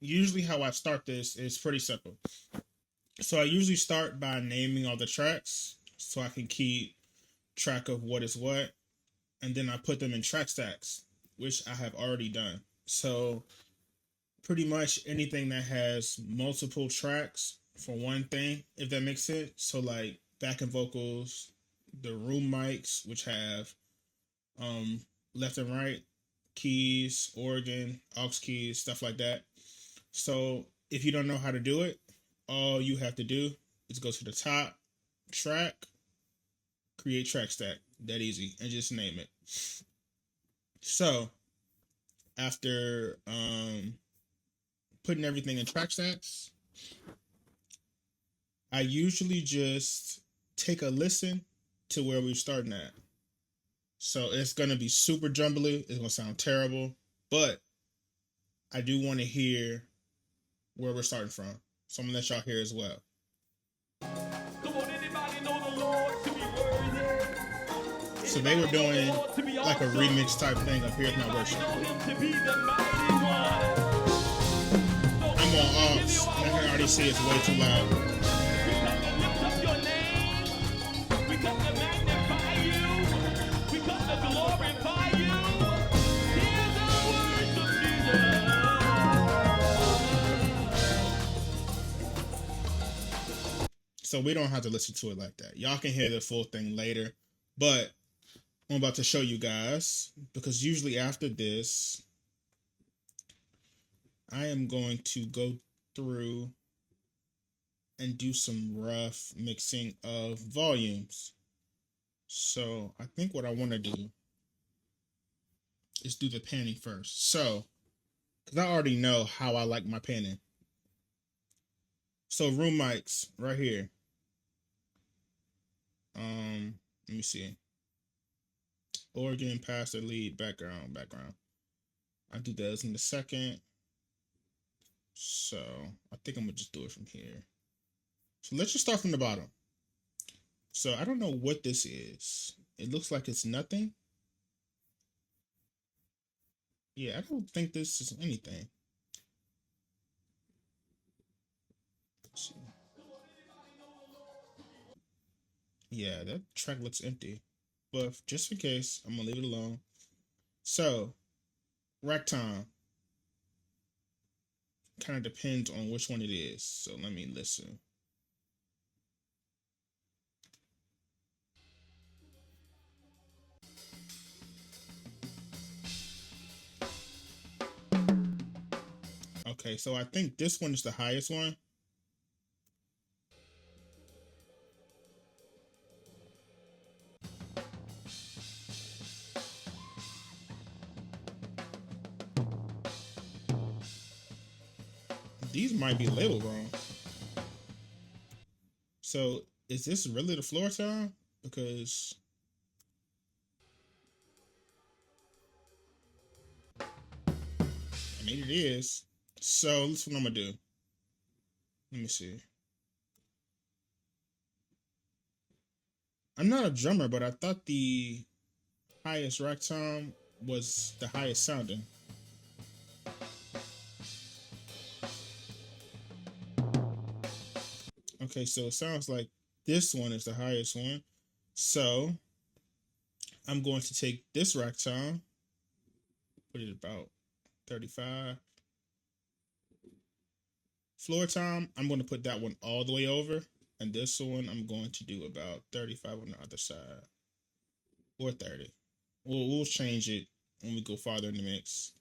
usually how I start this is pretty simple. So I usually start by naming all the tracks so I can keep track of what is what, and then I put them in track stacks, which I have already done. So pretty much anything that has multiple tracks for one thing, if that makes sense. So like backing vocals, the room mics, which have um left and right keys, organ, aux keys, stuff like that. So if you don't know how to do it, all you have to do is go to the top, track, create track stack. That easy, and just name it. So after putting everything in track stacks, I usually just take a listen to where we're starting at. So it's gonna be super jumbly. It's gonna sound terrible, but I do want to hear where we're starting from. So I'm gonna let y'all hear as well. Come on, anybody know the Lord to be worthy? So they were doing like a remix type thing of Here's My Worship. I'm on aux, and I can already see it's way too loud. So we don't have to listen to it like that. Y'all can hear the full thing later. But I'm about to show you guys, because usually after this, I am going to go through and do some rough mixing of volumes. So I think what I want to do is do the panning first. So, because I already know how I like my panning. So room mics right here. Let me see. Organ, pastor, lead, background. I'll do those in a second. So I think I'm gonna just do it from here. So let's just start from the bottom. So I don't know what this is. It looks like it's nothing. Yeah, I don't think this is anything. Let's see. Yeah, that track looks empty. But just in case, I'm gonna leave it alone. So, rack time kind of depends on which one it is. So let me listen. Okay, so I think this one is the highest one. These might be labeled wrong. So is this really the floor time? Because I mean it is. So this is what I'm gonna do. Let me see. I'm not a drummer, but I thought the highest rack time was the highest sounding. Okay, so it sounds like this one is the highest one. So I'm going to take this rack time, put it about 35. Floor time, I'm going to put that one all the way over. And this one, I'm going to do about 35 on the other side. Or 30. We'll change it when we go farther in the mix.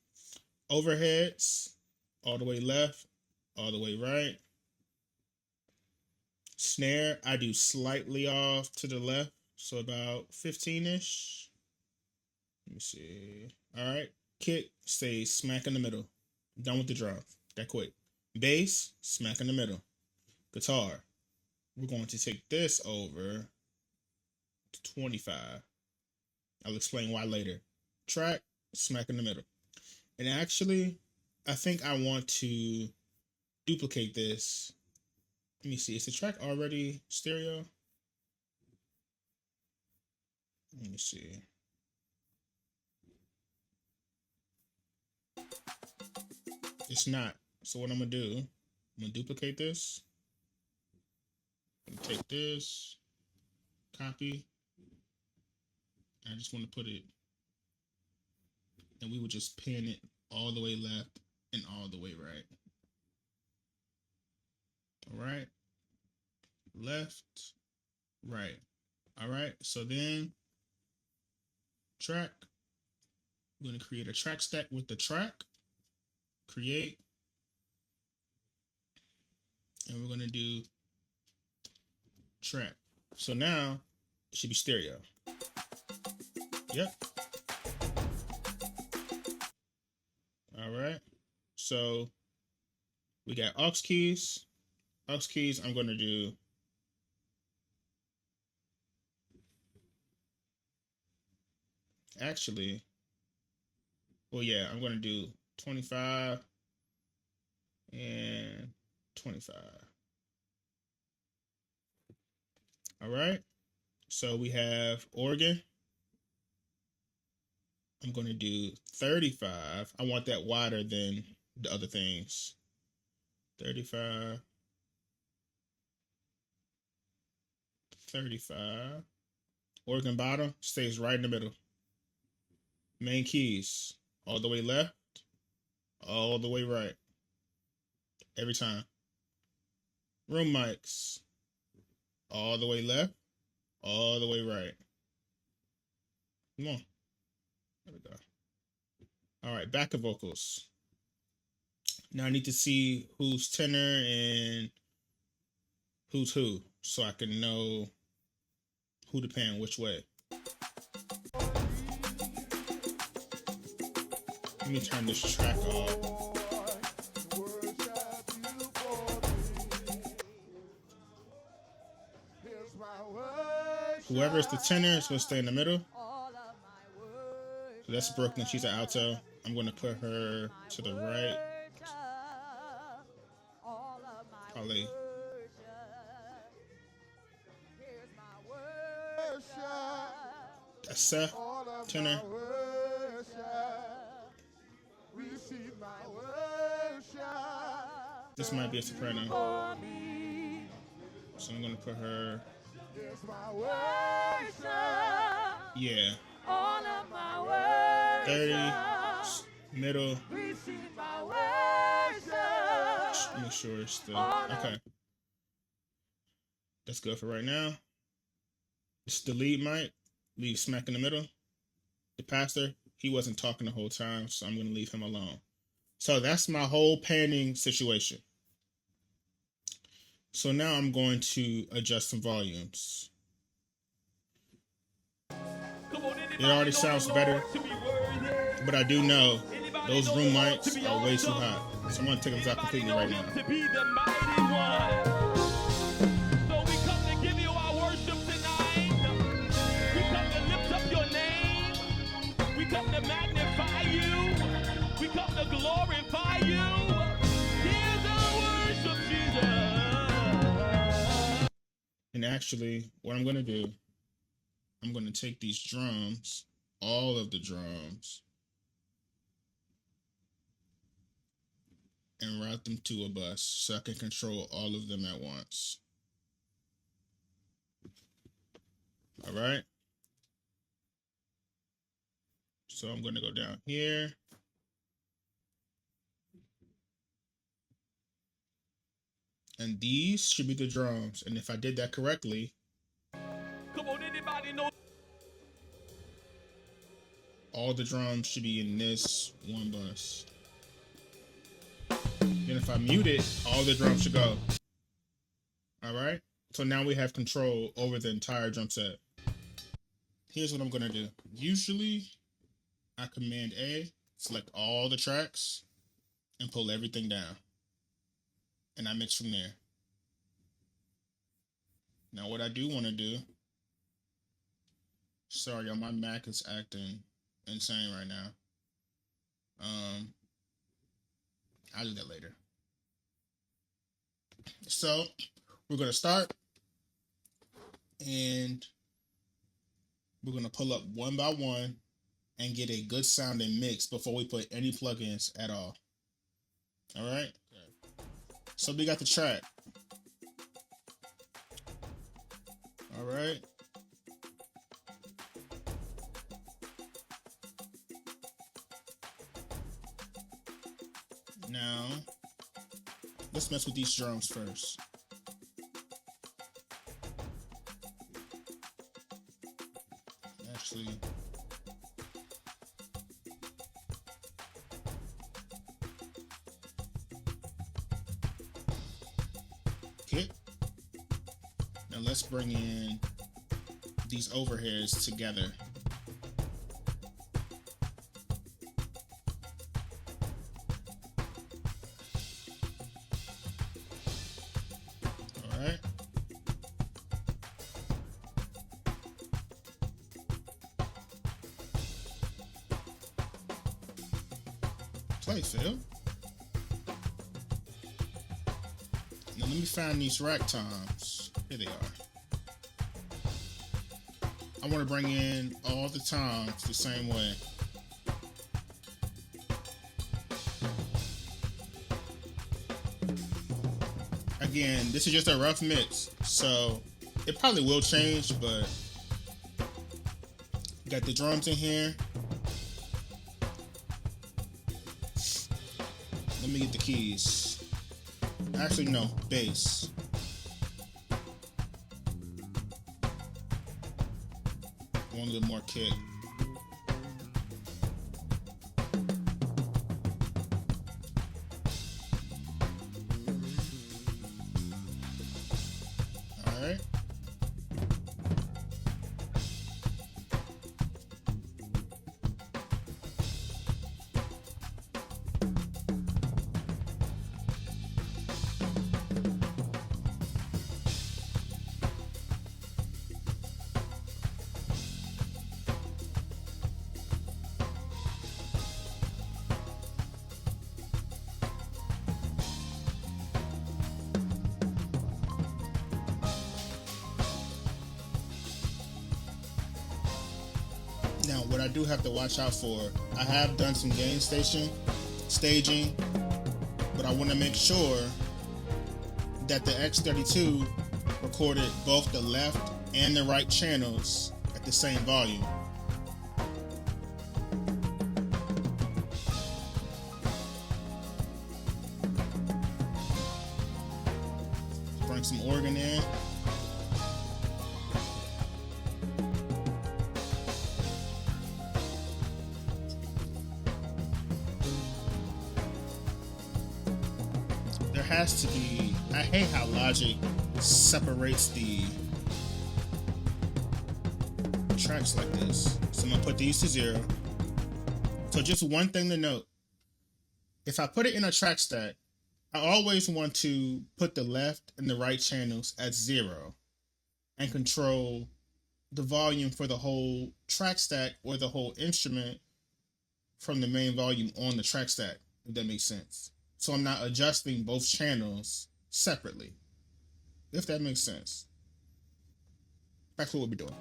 Overheads, all the way left, all the way right. Snare, I do slightly off to the left, so about 15-ish. Let me see. All right. Kick, stay smack in the middle. Done with the drum. That quick. Bass, smack in the middle. Guitar, we're going to take this over to 25. I'll explain why later. Track, smack in the middle. And actually, I think I want to duplicate this. Let me see. Is the track already stereo? Let me see. It's not. So what I'm gonna do, I'm gonna duplicate this. I'm gonna take this, copy. I just want to put it, and we would just pin it all the way left and all the way right. All right, left, right. All right, so then track. We're gonna create a track stack with the track. Create, and we're gonna do track. So now it should be stereo. Yep. All right. So we got aux keys. Aux keys, I'm going to do actually, well, yeah, I'm going to do 25 and 25. All right. So we have organ. I'm going to do 35. I want that wider than the other things. 35. 35. Organ bottom stays right in the middle. Main keys, all the way left, all the way right. Every time. Room mics, all the way left, all the way right. Come on. There we go. All right, backup vocals. Now I need to see who's tenor and who's who, so I can know who to pan which way. Let me turn this track off. Whoever is the tenor is going to stay in the middle. So that's Brooklyn. She's an alto. I'm going to put her to the right. Probably. That's Seth, tenor. This might be a soprano. So I'm going to put her. Yeah. 30, middle. Make sure it's still. Okay. That's good for right now. It's the lead mic. Leave smack in the middle. The pastor, he wasn't talking the whole time, so I'm going to leave him alone. So that's my whole panning situation. So now I'm going to adjust some volumes. It already sounds better, but I do know those room mics are way too hot. So I'm going to take them out completely right now. So we come to give you our worship tonight. We come to lift up your name. We come to magnify you. We come to glorify you. Here's our worship, Jesus. And actually, what I'm going to do, I'm going to take these drums, all of the drums, and route them to a bus so I can control all of them at once. All right. So I'm going to go down here. And these should be the drums. And if I did that correctly, come on, anybody know? All the drums should be in this one bus. Then if I mute it, all the drums should go. All right. So now we have control over the entire drum set. Here's what I'm going to do. Usually I Command A, select all the tracks and pull everything down. And I mix from there. Now what I do want to do, sorry, y'all, my Mac is acting insane right now. I'll do that later. So we're going to start and we're going to pull up one by one and get a good sounding mix before we put any plugins at all. All right. Okay. So we got the track. All right. Now, let's mess with these drums first. Actually, hit. Now let's bring in these overheads together. All right. Play, Phil. Now let me find these rack toms. Here they are. I want to bring in all the toms the same way. Again, this is just a rough mix, so it probably will change, but got the drums in here. Let me get the keys. Actually, no, bass. Want a little more kick. All right. Now, what I do have to watch out for, I have done some gain staging, but I want to make sure that the X32 recorded both the left and the right channels at the same volume. Bring some organ in. Has to be. I hate how Logic separates the tracks like this. So I'm gonna put these to 0. So just one thing to note: if I put it in a track stack, I always want to put the left and the right channels at 0 and control the volume for the whole track stack or the whole instrument from the main volume on the track stack, if that makes sense. So I'm not adjusting both channels separately, if that makes sense. Back to what we're doing.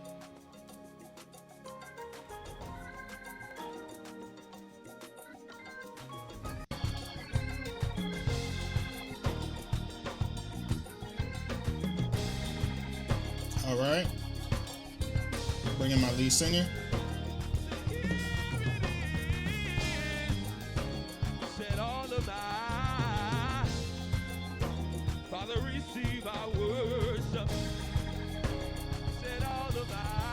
All right. Bring in my lead singer.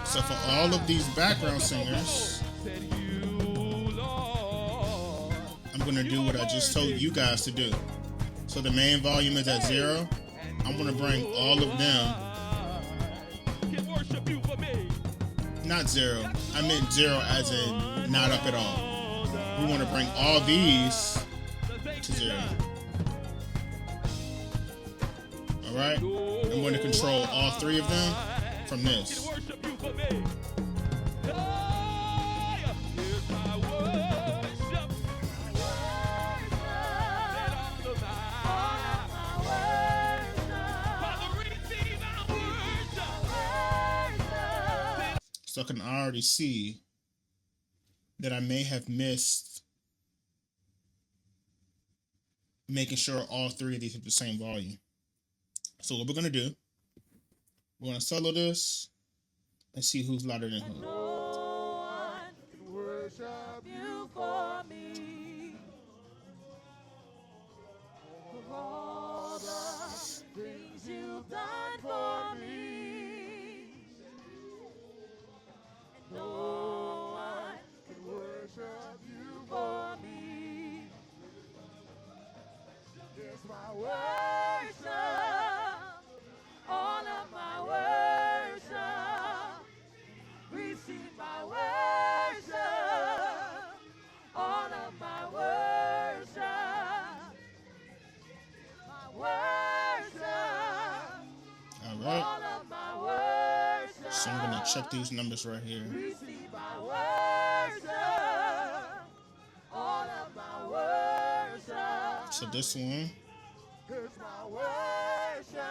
So for all of these background singers, I'm going to do what I just told you guys to do. So the main volume is at 0. I'm going to bring all of them. Not 0. I meant 0 as in not up at all. We want to bring all these to 0. Alright? I'm going to control all 3 of them from this. So I can already see that I may have missed making sure all three of these have the same volume. So what we're gonna do, we're gonna solo this and see who's louder than who. No one can worship you for me. For all the things you've done for me. And no one can worship you for me. Here's my worship, all of my worship. Receive my worship, all of my worship. My worship, All right. all of my worship. So I'm gonna check these numbers right here. Receive my worship, all of my worship. So this one, Here's my worship,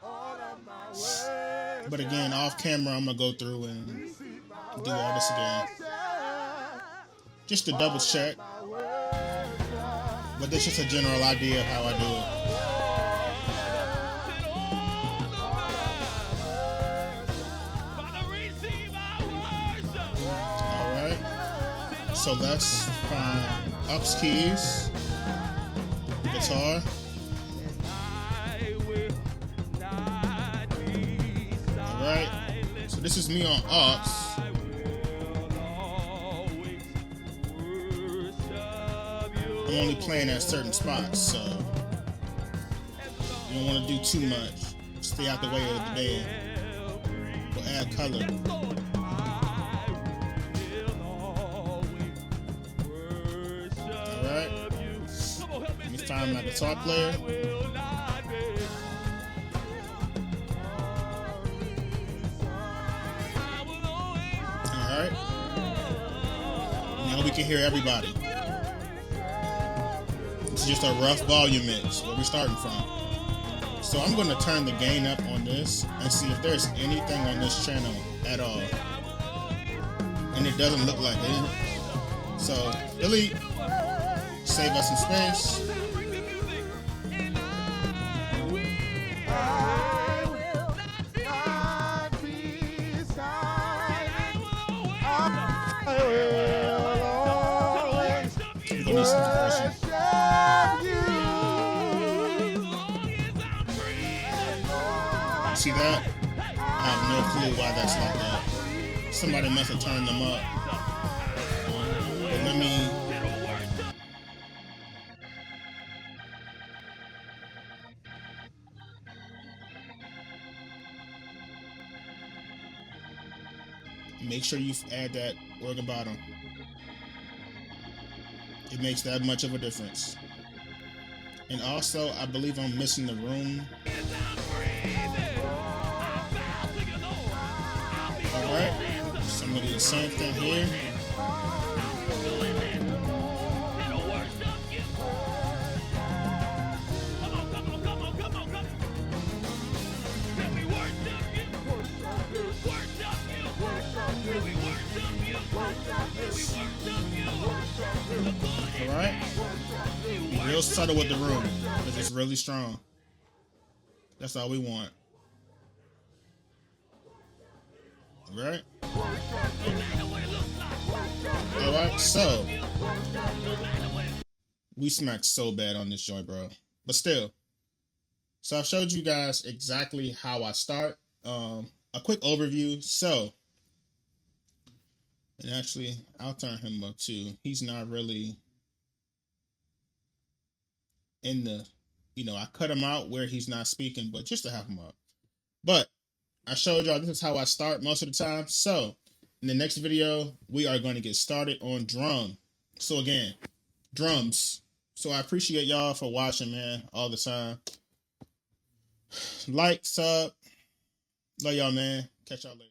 all of my worship. but again, off camera, I'm gonna go through and Receive my do all this again, worship, just to double check. my worship. But this is just a general idea of how I do it. All right. So let's find ups keys, guitar. All right. So this is me on ups. I'm only playing at certain spots, so you don't want to do too much. Stay out the way of the band. We'll add color. Alright. Let me find my guitar player. Alright. Now we can hear everybody. It's just a rough volume mix where we're starting from. So I'm going to turn the gain up on this and see if there's anything on this channel at all. And it doesn't look like it. So delete, save us some space. I will not be silent. I will always We're going to need some compression. worship you. See that? I have no clue why that's like that. Somebody must have turned them up. But let me... Make sure you add that organ bottom. It makes that much of a difference. And also, I believe I'm missing the room. Alright, so I'm going to do the same thing here. Alright, be real subtle with the room because it's really strong. That's all we want. Alright? Alright, so we smacked so bad on this joint, bro. But still. So I've showed you guys exactly how I start. A quick overview. So, and actually, I'll turn him up too. He's not really in the, I cut him out where he's not speaking, but just to have him up. But I showed y'all this is how I start most of the time. So in the next video, we are going to get started on drum. So again, drums. So I appreciate y'all for watching, man, all the time. Like, sub. Love y'all, man. Catch y'all later.